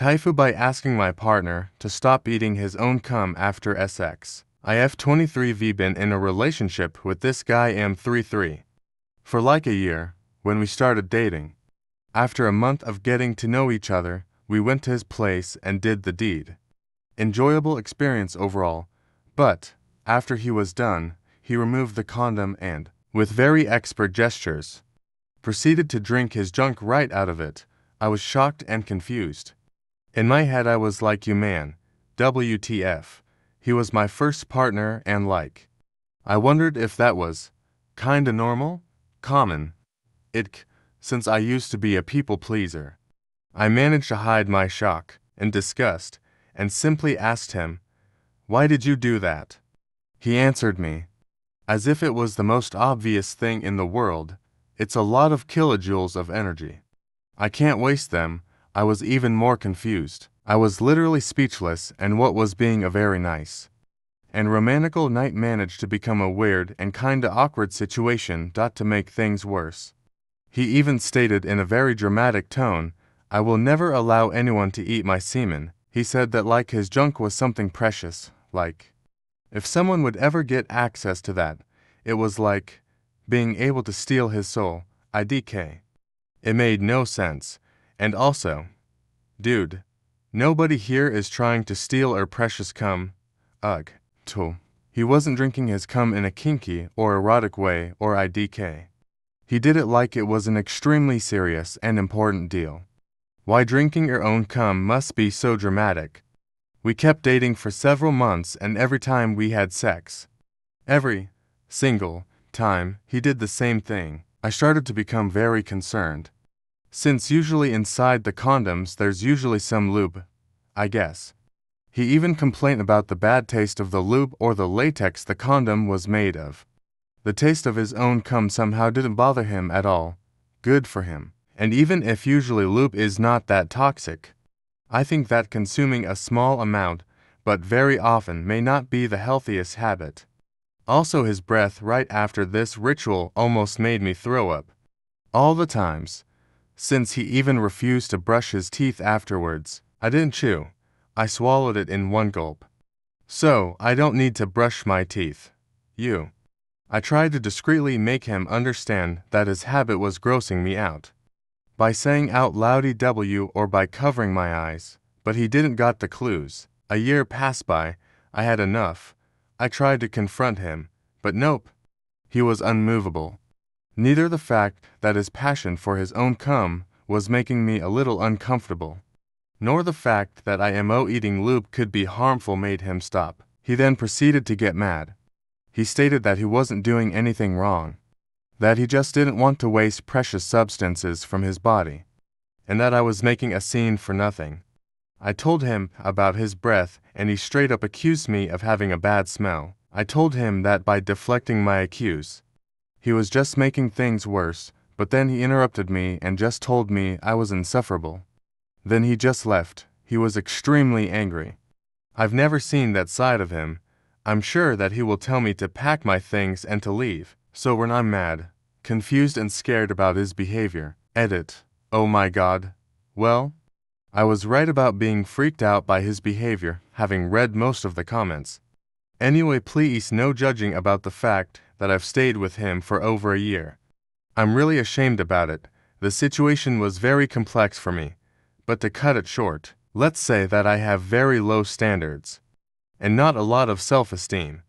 Taifu by asking my partner to stop eating his own cum after sex. I have 23V been in a relationship with this guy M33 for like a year when we started dating. After a month of getting to know each other, we went to his place and did the deed. Enjoyable experience overall, but after he was done, he removed the condom and, with very expert gestures, proceeded to drink his junk right out of it. I was shocked and confused. In my head I was like, you man, WTF. He was my first partner and like. I wondered if that was kinda normal, common, since I used to be a people pleaser. I managed to hide my shock and disgust and simply asked him, "Why did you do that?" He answered me, as if it was the most obvious thing in the world, "It's a lot of kilojoules of energy. I can't waste them." I was even more confused. I was literally speechless, and what was being a very nice and romantical night managed to become a weird and kinda awkward situation. To make things worse, he even stated in a very dramatic tone, "I will never allow anyone to eat my semen." He said that like his junk was something precious, like if someone would ever get access to that, it was like being able to steal his soul. IDK. It made no sense. And also, dude, nobody here is trying to steal our precious cum. Ugh. Too. He wasn't drinking his cum in a kinky or erotic way or IDK. He did it like it was an extremely serious and important deal. Why drinking your own cum must be so dramatic. We kept dating for several months, and every time we had sex, every single time, he did the same thing. I started to become very concerned. Since usually inside the condoms there's usually some lube, I guess. He even complained about the bad taste of the lube or the latex the condom was made of. The taste of his own cum somehow didn't bother him at all. Good for him. And even if usually lube is not that toxic, I think that consuming a small amount, but very often, may not be the healthiest habit. Also, his breath right after this ritual almost made me throw up. All the times. Since he even refused to brush his teeth afterwards. I didn't chew. I swallowed it in one gulp. So, I don't need to brush my teeth. I tried to discreetly make him understand that his habit was grossing me out, by saying out loud EW or by covering my eyes, but he didn't got the clues. A year passed by. I had enough. I tried to confront him, but nope. He was unmovable. Neither the fact that his passion for his own cum was making me a little uncomfortable, nor the fact that IMO eating lube could be harmful made him stop. He then proceeded to get mad. He stated that he wasn't doing anything wrong, that he just didn't want to waste precious substances from his body, and that I was making a scene for nothing. I told him about his breath, and he straight up accused me of having a bad smell. I told him that by deflecting my accuse, he was just making things worse, but then he interrupted me and just told me I was insufferable. Then he just left. He was extremely angry. I've never seen that side of him. I'm sure that he will tell me to pack my things and to leave. So when I'm mad, confused and scared about his behavior, edit. Oh my god. Well, I was right about being freaked out by his behavior, having read most of the comments. Anyway, please no judging about the fact that I've stayed with him for over a year. I'm really ashamed about it. The situation was very complex for me. But to cut it short, let's say that I have very low standards and not a lot of self-esteem.